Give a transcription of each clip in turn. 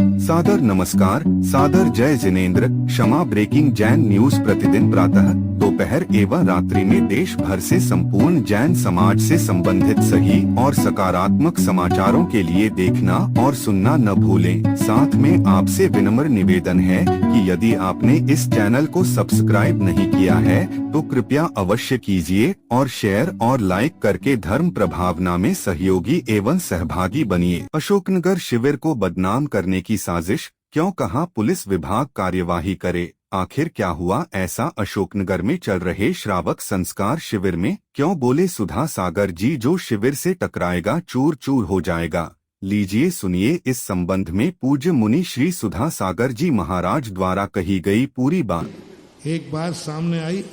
सादर नमस्कार, सादर जय जिनेंद्र। क्षमा ब्रेकिंग जैन न्यूज प्रतिदिन प्रातः, दोपहर एवं रात्रि में देश भर से संपूर्ण जैन समाज से संबंधित सही और सकारात्मक समाचारों के लिए देखना और सुनना न भूलें। साथ में आपसे विनम्र निवेदन है कि यदि आपने इस चैनल को सब्सक्राइब नहीं किया है तो कृपया अवश्य कीजिए और शेयर और लाइक करके धर्म प्रभावना में सहयोगी एवं सहभागी बनिए। अशोकनगर शिविर को बदनाम करने की साजिश, क्यों कहा पुलिस विभाग कार्यवाही करे? आखिर क्या हुआ ऐसा अशोकनगर में चल रहे श्रावक संस्कार शिविर में? क्यों बोले सुधा सागर जी, जो शिविर से टकराएगा चूर चूर हो जाएगा? लीजिए सुनिए इस संबंध में पूज्य मुनि श्री सुधा सागर जी महाराज द्वारा कही गई पूरी बात। एक बात सामने आई,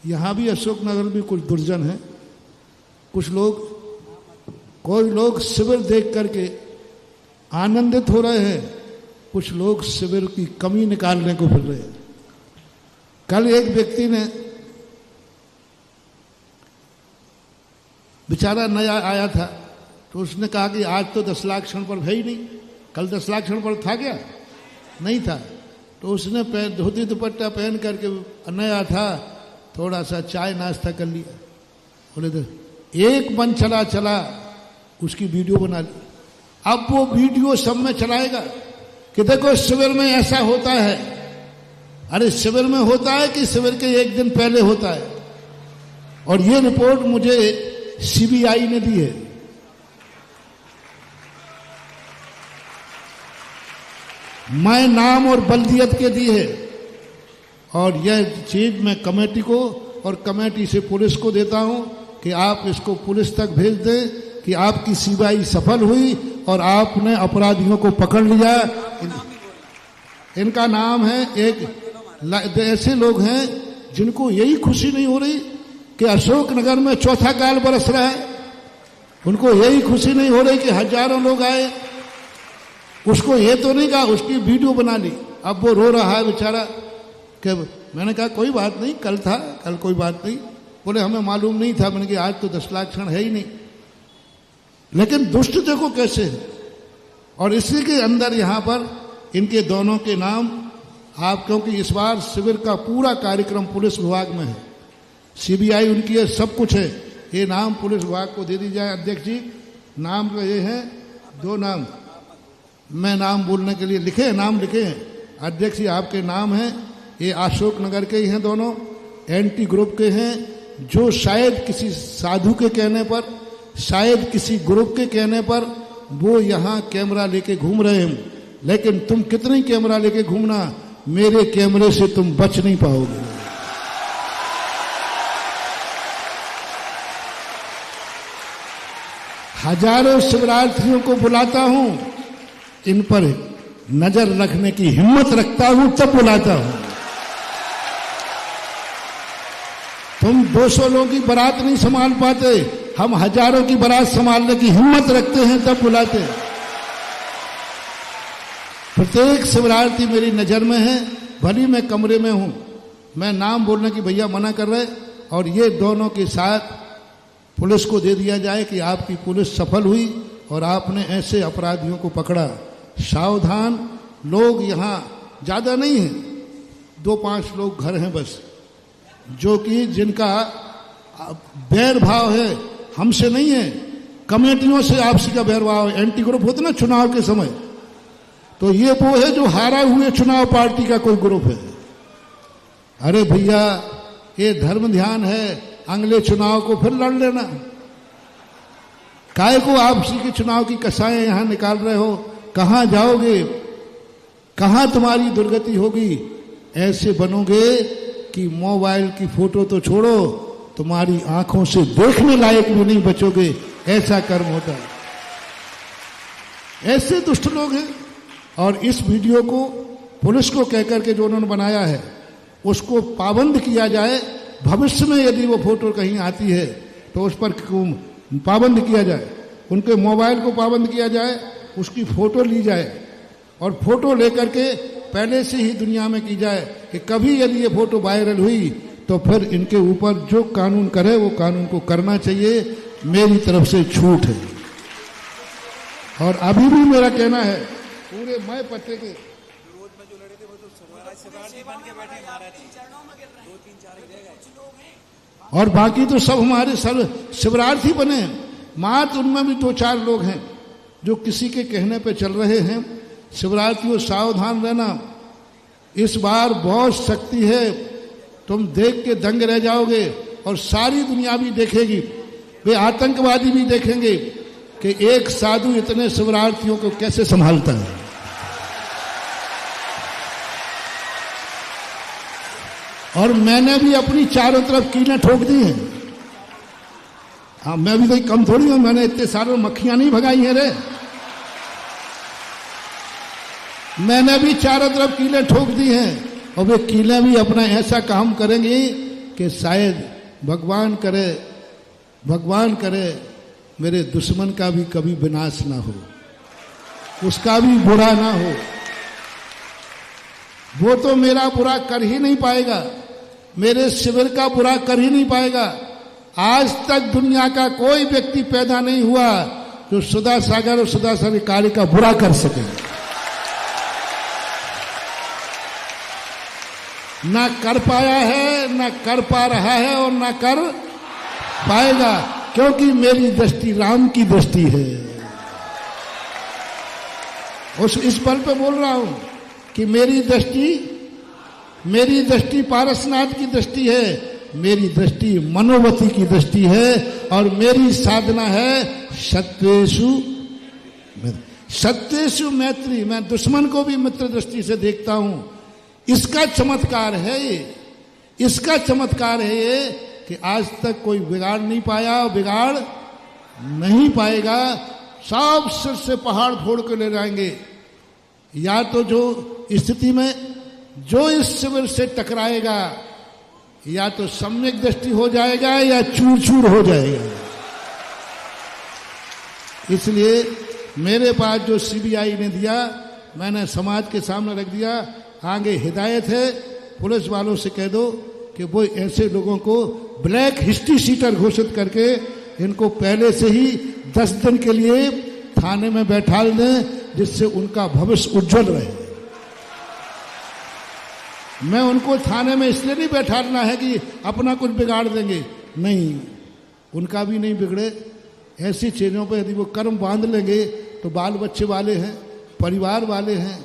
यहाँ भी अशोकनगर में कुछ दुर्जन है, कोई लोग शिविर देख करके आनंदित हो रहे हैं, कुछ लोग शिविर की कमी निकालने को फिर रहे हैं। कल एक व्यक्ति ने, बेचारा नया आया था, तो उसने कहा कि आज तो 10 लाख क्षण पर है ही नहीं, कल 10 लाख क्षण पर था क्या? नहीं था। तो उसने धोती दुपट्टा पहन करके नया था, थोड़ा सा चाय नाश्ता कर लिया, बोले तो एक मन चला उसकी वीडियो बना ली। अब वो वीडियो सब में चलाएगा कि देखो शिविर में ऐसा होता है। अरे शिविर में होता है कि शिविर के एक दिन पहले होता है? और ये रिपोर्ट मुझे सीबीआई ने दी है। मैं नाम और बल्दियत के दी है, और यह चीज मैं कमेटी को और कमेटी से पुलिस को देता हूं कि आप इसको पुलिस तक भेज दें कि आपकी सीबीआई सफल हुई और आपने अपराधियों को पकड़ लिया। इनका नाम है, एक ऐसे लोग हैं जिनको यही खुशी नहीं हो रही कि अशोकनगर में चौथा काल बरस रहा है, उनको यही खुशी नहीं हो रही कि हजारों लोग आए। उसको ये तो नहीं कहा, उसकी वीडियो बना ली। अब वो रो रहा है बेचारा कि मैंने कहा कोई बात नहीं, कल था, कल कोई बात नहीं। बोले हमें मालूम नहीं था। मैंने कहा आज तो 10 लाख क्षण है ही नहीं। लेकिन दुष्ट देखो कैसे है। और इसी के अंदर यहाँ पर इनके दोनों के नाम आप, क्योंकि इस बार शिविर का पूरा कार्यक्रम पुलिस विभाग में है, सीबीआई उनकी है, सब कुछ है। ये नाम पुलिस विभाग को दे दी जाए। अध्यक्ष जी, नाम का ये है, 2 नाम मैं नाम बोलने के लिए लिखे हैं, नाम लिखे हैं। अध्यक्ष जी आपके नाम हैं, ये अशोकनगर के ही हैं, दोनों एंटी ग्रुप के हैं, जो शायद किसी साधु के कहने पर, शायद किसी ग्रुप के कहने पर वो यहाँ कैमरा लेके घूम रहे हैं। लेकिन तुम कितनी कैमरा लेके घूमना, मेरे कैमरे से तुम बच नहीं पाओगे। हजारों शिवरात्रियों को बुलाता हूं, इन पर नजर रखने की हिम्मत रखता हूं तब बुलाता हूं। तुम 200 लोगों की बारात नहीं संभाल पाते, हम हजारों की बारात संभालने की हिम्मत रखते हैं तब बुलाते हैं। प्रत्येक शिवरात्रि मेरी नजर में है, भली मैं कमरे में हूं, मैं नाम बोलने की भैया मना कर रहे। और ये दोनों के साथ पुलिस को दे दिया जाए कि आपकी पुलिस सफल हुई और आपने ऐसे अपराधियों को पकड़ा। सावधान, लोग यहाँ ज्यादा नहीं है, 2-5 लोग घर हैं बस, जो कि जिनका बैर भाव है, हमसे नहीं है, कमेटियों से आपसी का बैर भाव है। एंटी ग्रुप होते ना चुनाव के समय, तो ये वो है जो हारा हुए चुनाव पार्टी का कोई ग्रुप है। अरे भैया, ये धर्म ध्यान है, अगले चुनाव को फिर लड़ लेना। काय को आपसी के चुनाव की कसाएं यहां निकाल रहे हो? कहां जाओगे, कहां तुम्हारी दुर्गति होगी? ऐसे बनोगे कि मोबाइल की फोटो तो छोड़ो, तुम्हारी आंखों से देखने लायक भी नहीं बचोगे। ऐसा कर्म होता है। ऐसे दुष्ट लोग हैं। और इस वीडियो को पुलिस को कहकर के जो उन्होंने बनाया है उसको पाबंद किया जाए। भविष्य में यदि वो फोटो कहीं आती है तो उस पर पाबंद किया जाए, उनके मोबाइल को पाबंद किया जाए, उसकी फोटो ली जाए और फोटो लेकर के पहले से ही दुनिया में की जाए कि कभी यदि ये फोटो वायरल हुई तो फिर इनके ऊपर जो कानून करे वो कानून को करना चाहिए। मेरी तरफ से छूट है। और अभी भी मेरा कहना है पूरे मैं पट्टे के विरोध में जो लड़े थे वो तो शिवरार्थी बन के बैठे महाराज जी, 2-3-4 ही रह गए। और बाकी तो सब हमारे शिवरार्थी बने। मात्र उनमें भी 2-4 लोग हैं जो किसी के कहने पे चल रहे हैं। शिवरार्थियों सावधान रहना, इस बार बहुत शक्ति है, तुम देख के दंग रह जाओगे और सारी दुनिया भी देखेगी, वे आतंकवादी भी देखेंगे कि एक साधु इतने शिवरार्थियों को कैसे संभालता है। और मैंने भी अपनी चारों तरफ कीलें ठोक दी हैं। हाँ, मैं भी कोई कम थोड़ी हूं, मैंने इतने सारे मक्खियां नहीं भगाई हैं रे। मैंने भी चारों तरफ कीलें ठोक दी हैं और वे कीलें भी अपना ऐसा काम करेंगी कि शायद भगवान करे मेरे दुश्मन का भी कभी विनाश ना हो, उसका भी बुरा ना हो। वो तो मेरा बुरा कर ही नहीं पाएगा, मेरे शिविर का बुरा कर ही नहीं पाएगा। आज तक दुनिया का कोई व्यक्ति पैदा नहीं हुआ जो सुधा सागर और सुधा सागर कार्य का बुरा कर सके। ना कर पाया है, ना कर पा रहा है और ना कर पाएगा, क्योंकि मेरी दृष्टि राम की दृष्टि है। इस बल पे बोल रहा हूं कि मेरी दृष्टि पारसनाथ की दृष्टि है, मेरी दृष्टि मनोवती की दृष्टि है और मेरी साधना है सत्येषु मैत्री। मैं दुश्मन को भी मित्र दृष्टि से देखता हूं। इसका चमत्कार है ये कि आज तक कोई बिगाड़ नहीं पाया, बिगाड़ नहीं पाएगा। सब सिर से पहाड़ फोड़ के ले जाएंगे। या तो जो स्थिति में जो इस शिविर से टकराएगा या तो सम्यक दृष्टि हो जाएगा या चूर चूर हो जाएगा। इसलिए मेरे पास जो सीबीआई ने दिया मैंने समाज के सामने रख दिया। आगे हिदायत है, पुलिस वालों से कह दो कि वो ऐसे लोगों को ब्लैक हिस्ट्री शीटर घोषित करके इनको पहले से ही 10 दिन के लिए थाने में बैठा दें, जिससे उनका भविष्य उज्जवल रहे। मैं उनको थाने में इसलिए नहीं बैठाना है कि अपना कुछ बिगाड़ देंगे, नहीं, उनका भी नहीं बिगड़े। ऐसी चीजों पर यदि वो कर्म बांध लेंगे तो बाल बच्चे वाले हैं, परिवार वाले हैं,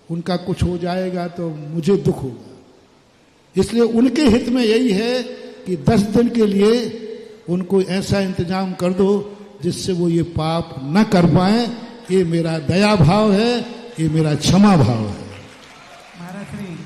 उनका कुछ हो जाएगा तो मुझे दुख होगा। इसलिए उनके हित में यही है कि 10 दिन के लिए उनको ऐसा इंतजाम कर दो जिससे वो ये पाप न कर पाए। ये मेरा दया भाव है, ये मेरा क्षमा भाव है। महाराज श्री,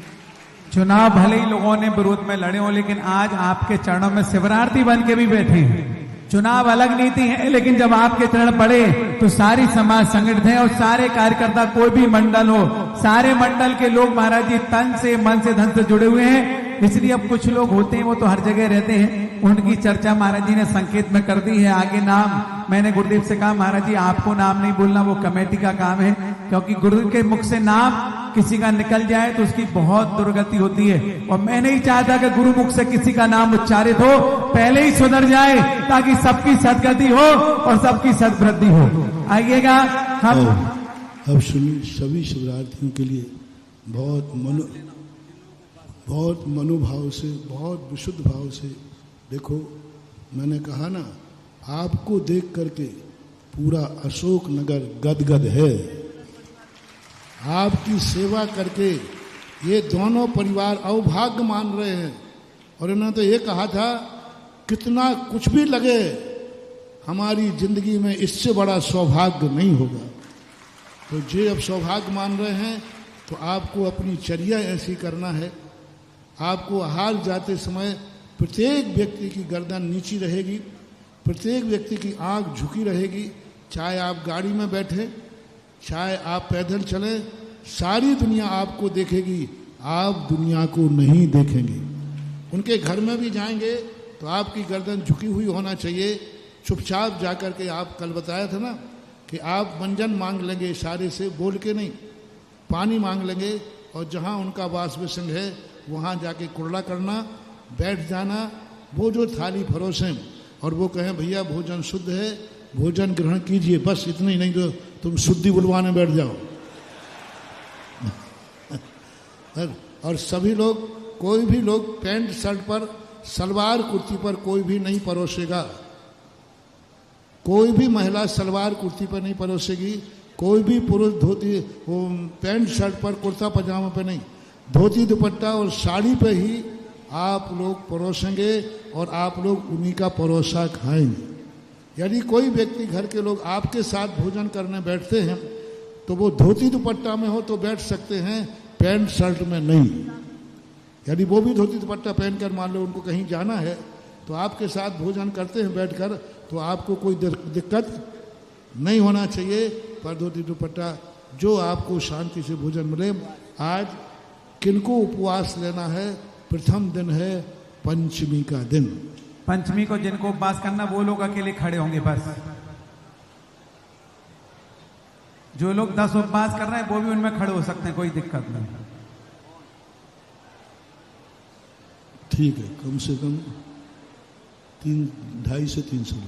चुनाव भले ही लोगों ने विरोध में लड़े हो, लेकिन आज आपके चरणों में शिवरार्थी बन के भी बैठे हैं। चुनाव अलग नीति है, लेकिन जब आपके चरण पड़े तो सारी समाज संगठित है और सारे कार्यकर्ता, कोई भी मंडल हो, सारे मंडल के लोग महाराज जी तन से, मन से, धन से जुड़े हुए हैं। इसलिए अब कुछ लोग होते हैं वो तो हर जगह रहते हैं, उनकी चर्चा महाराज जी ने संकेत में कर दी है। आगे नाम मैंने गुरुदेव से कहा, महाराज जी आपको नाम नहीं बोलना, वो कमेटी का काम है, क्योंकि गुरु के मुख से नाम किसी का निकल जाए तो उसकी बहुत दुर्गति होती है। और मैं नहीं चाहता कि गुरु मुख से किसी का नाम उच्चारित हो, पहले ही सुधर जाए ताकि सबकी सदगति हो और सबकी सदवृद्धि हो। आइएगा हम अब सुनिए, सभी शिवरार्थियों के लिए बहुत मनोभाव से, बहुत विशुद्ध भाव से देखो। मैंने कहा ना, आपको देख करके पूरा अशोक नगर गदगद है। आपकी सेवा करके ये दोनों परिवार अवभाग्य मान रहे हैं। और इन्होंने तो ये कहा था, कितना कुछ भी लगे हमारी जिंदगी में इससे बड़ा सौभाग्य नहीं होगा। तो जे अब सौभाग्य मान रहे हैं तो आपको अपनी चर्या ऐसी करना है। आपको हाल जाते समय प्रत्येक व्यक्ति की गर्दन नीची रहेगी, प्रत्येक व्यक्ति की आंख झुकी रहेगी, चाहे आप गाड़ी में बैठे, चाहे आप पैदल चलें, सारी दुनिया आपको देखेगी, आप दुनिया को नहीं देखेंगे। उनके घर में भी जाएंगे तो आपकी गर्दन झुकी हुई होना चाहिए। चुपचाप जाकर के, आप कल बताया था ना कि आप मंजन मांग लेंगे, इशारे से, बोल के नहीं, पानी मांग लेंगे और जहाँ उनका वास विसंग है वहाँ जाके कुर्ला करना, बैठ जाना। वो जो थाली परोसें और वो कहें भैया भोजन शुद्ध है, भोजन ग्रहण कीजिए, बस इतना ही, नहीं तो तुम शुद्धि बुलवाने बैठ जाओ। और सभी लोग, कोई भी लोग पैंट शर्ट पर, सलवार कुर्ती पर कोई भी नहीं परोसेगा। कोई भी महिला सलवार कुर्ती पर नहीं परोसेगी, कोई भी पुरुष धोती पैंट शर्ट पर, कुर्ता पजामा पे नहीं, धोती दुपट्टा और साड़ी पे ही आप लोग परोसेंगे और आप लोग उन्हीं का परोसा खाएंगे। यदि कोई व्यक्ति, घर के लोग आपके साथ भोजन करने बैठते हैं तो वो धोती दुपट्टा में हो तो बैठ सकते हैं, पैंट शर्ट में नहीं। यदि वो भी धोती दुपट्टा पहनकर मान लो उनको कहीं जाना है तो आपके साथ भोजन करते हैं बैठकर, तो आपको कोई दिक्कत नहीं होना चाहिए। पर धोती दुपट्टा, जो आपको शांति से भोजन मिले। आज किनको उपवास लेना है? प्रथम दिन है पंचमी का दिन। पंचमी को जिनको उपवास करना वो लोग अकेले खड़े होंगे बस। जो लोग 10 उपवास कर रहे हैं वो भी उनमें खड़े हो सकते हैं, कोई दिक्कत नहीं। ठीक है, कम से कम 250 से 300 लोग।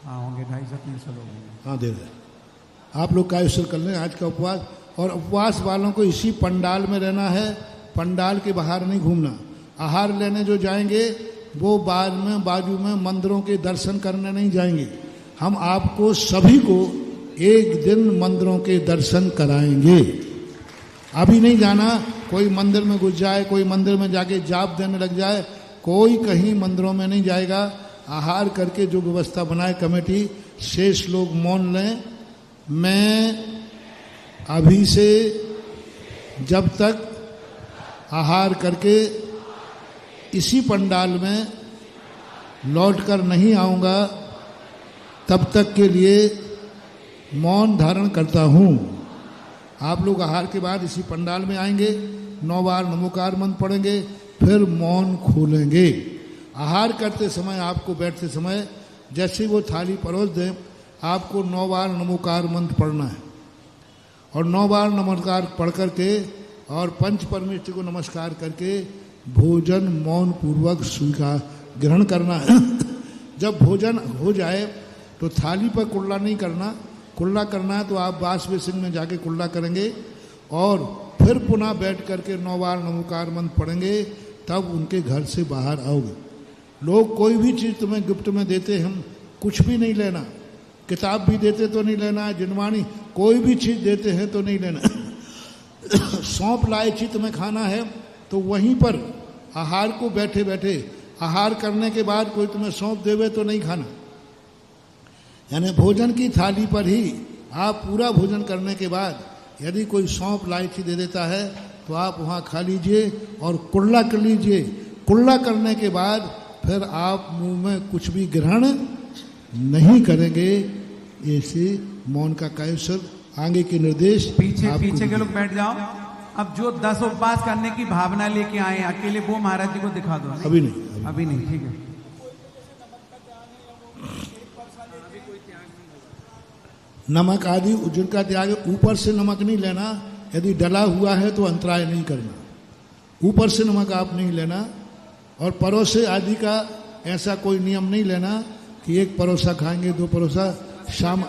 हाँ होंगे, 250 से 300 लोग होंगे। हाँ दे रहे। आप लोग कायस्वर कर लें आज का उपवास। और उपवास वालों को इसी पंडाल में रहना है, पंडाल के बाहर नहीं घूमना। आहार लेने जो जाएंगे वो बाद में बाजू में मंदिरों के दर्शन करने नहीं जाएंगे। हम आपको सभी को एक दिन मंदिरों के दर्शन कराएंगे। अभी नहीं जाना, कोई मंदिर में घुस जाए, कोई मंदिर में जाके जाप देने लग जाए, कोई कहीं मंदिरों में नहीं जाएगा। आहार करके जो व्यवस्था बनाए कमेटी, शेष लोग मौन लें। मैं अभी से जब तक आहार करके इसी पंडाल में लौटकर नहीं आऊंगा तब तक के लिए मौन धारण करता हूं। आप लोग आहार के बाद इसी पंडाल में आएंगे, 9 बार नमोकार मंत्र पढ़ेंगे, फिर मौन खोलेंगे। आहार करते समय, आपको बैठते समय जैसे वो थाली परोस दें, आपको 9 बार नमोकार मंत्र पढ़ना है। और 9 बार नमस्कार पढ़ करके और पंच परमेश्वर को नमस्कार करके भोजन मौन पूर्वक स्वीकार ग्रहण करना है। जब भोजन हो जाए तो थाली पर कुल्ला नहीं करना। कुल्ला करना है तो आप वाश बेसिन में जाके कुल्ला करेंगे और फिर पुनः बैठ करके 9 बार नमोकार मंत्र पढ़ेंगे, तब उनके घर से बाहर आओगे। लोग कोई भी चीज़ तुम्हें गिफ्ट में देते हैं, कुछ भी नहीं लेना। किताब भी देते तो नहीं लेना, जिनवाणी कोई भी चीज़ देते हैं तो नहीं लेना। सौंप इलायची तुम्हें खाना है तो वहीं पर आहार को बैठे बैठे, आहार करने के बाद कोई तुम्हें सौंप देवे तो नहीं खाना। यानी भोजन की थाली पर ही आप पूरा भोजन करने के बाद यदि कोई सौंप इलायची दे देता है तो आप वहाँ खा लीजिए और कुल्ला कर लीजिए। कुल्ला करने के बाद फिर आप मुंह में कुछ भी ग्रहण नहीं करेंगे। ऐसे मौन का कायस्वर आगे के निर्देश। पीछे के लोग बैठ जाओ। अब जो 10 उपवास करने की भावना लेके आए अकेले, वो महाराज जी को दिखा दो। अभी नहीं, अभी नहीं, ठीक है। नमक आदि जिनका त्याग, ऊपर से नमक नहीं लेना। यदि डला हुआ है तो अंतराय नहीं करना। ऊपर से नमक आप नहीं लेना। और परोसे आदि का ऐसा कोई नियम नहीं लेना कि एक परोसा खाएंगे, 2 परोसा शाम।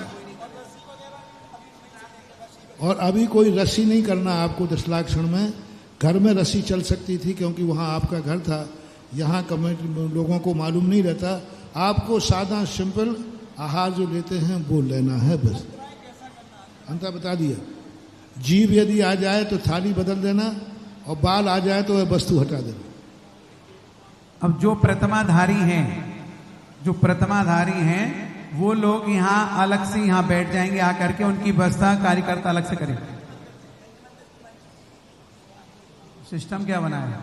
और अभी कोई रस्सी नहीं करना आपको। 10 लाख क्षण में घर में रस्सी चल सकती थी क्योंकि वहाँ आपका घर था। यहाँ कमेटी लोगों को मालूम नहीं रहता। आपको सादा सिंपल आहार जो लेते हैं वो लेना है बस। अंतर बता दिया। जीभ यदि आ जाए तो थाली बदल देना, और बाल आ जाए तो वह वस्तु हटा देना। अब जो प्रतिमाधारी हैं वो लोग यहाँ अलग से यहाँ बैठ जाएंगे आकर के, उनकी व्यवस्था कार्यकर्ता अलग से करेंगे। सिस्टम क्या बना है?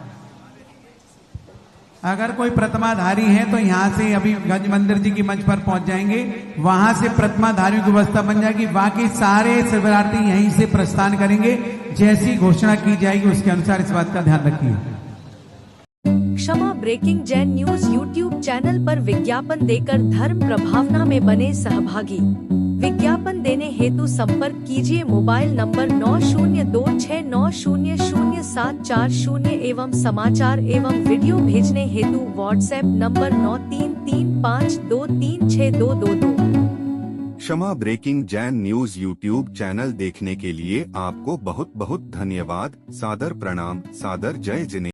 अगर कोई प्रतिमाधारी है तो यहाँ से अभी गंज मंदिर जी की मंच पर पहुंच जाएंगे, वहां से प्रतिमाधारियों की व्यवस्था बन जाएगी। बाकी सारे शिवरार्थी यहीं से प्रस्थान करेंगे। जैसी घोषणा की जाएगी उसके अनुसार इस बात का ध्यान रखिए। Kshama breaking Jain news YouTube channel पर विज्ञापन देकर धर्म प्रभावना में बने सहभागी। विज्ञापन देने हेतु संपर्क कीजिए मोबाइल नंबर 9026900740 एवं समाचार एवं वीडियो भेजने हेतु WhatsApp number 9335236222। Kshama breaking Jain news YouTube channel देखने के लिए आपको बहुत बहुत धन्यवाद। सादर प्रणाम, सादर जय जिनेंद्र।